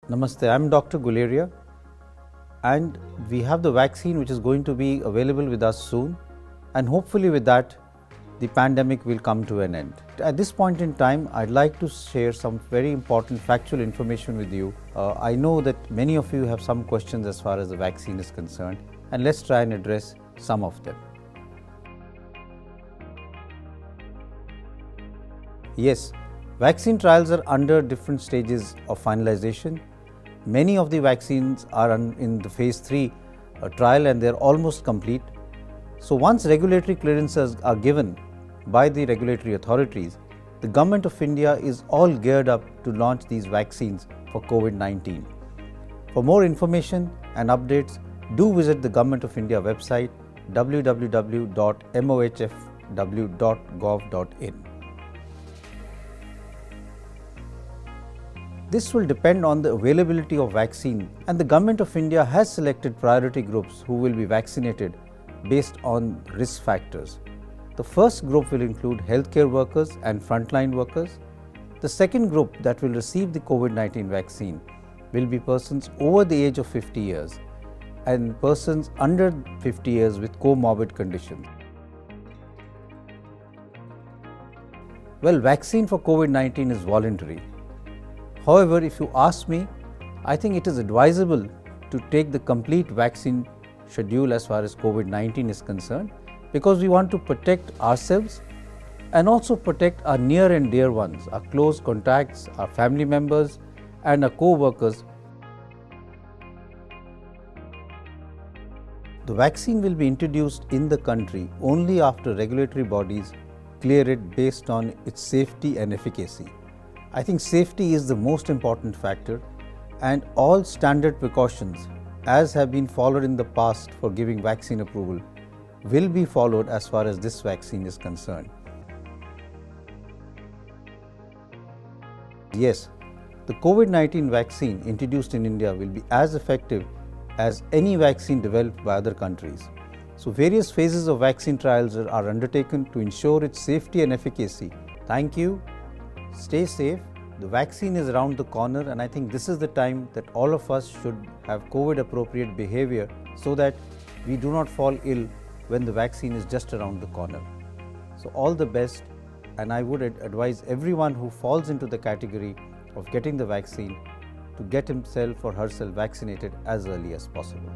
Namaste, I'm Dr. Guleria, and we have the vaccine which is going to be available with us soon, and hopefully with that the pandemic will come to an end. At this point in time, I'd like to share some very important factual information with you. I know that many of you have some questions as far as the vaccine is concerned, and let's try and address some of them. Yes, vaccine trials are under different stages of finalization. Many of the vaccines are in the phase 3 trial and they're almost complete. So once regulatory clearances are given by the regulatory authorities, the Government of India is all geared up to launch these vaccines for COVID-19. For more information and updates, do visit the Government of India website www.mohfw.gov.in. This will depend on the availability of vaccine, and the Government of India has selected priority groups who will be vaccinated based on risk factors. The first group will include healthcare workers and frontline workers. The second group that will receive the COVID-19 vaccine will be persons over the age of 50 years and persons under 50 years with comorbid conditions. Well, vaccine for COVID-19 is voluntary. However, if you ask me, I think it is advisable to take the complete vaccine schedule as far as COVID-19 is concerned, because we want to protect ourselves and also protect our near and dear ones, our close contacts, our family members and our co-workers. The vaccine will be introduced in the country only after regulatory bodies clear it based on its safety and efficacy. I think safety is the most important factor, and all standard precautions, as have been followed in the past for giving vaccine approval, will be followed as far as this vaccine is concerned. Yes, the COVID-19 vaccine introduced in India will be as effective as any vaccine developed by other countries. So various phases of vaccine trials are undertaken to ensure its safety and efficacy. Thank you. Stay safe. The vaccine is around the corner, and I think this is the time that all of us should have COVID appropriate behavior so that we do not fall ill when the vaccine is just around the corner. So all the best, and I would advise everyone who falls into the category of getting the vaccine to get himself or herself vaccinated as early as possible.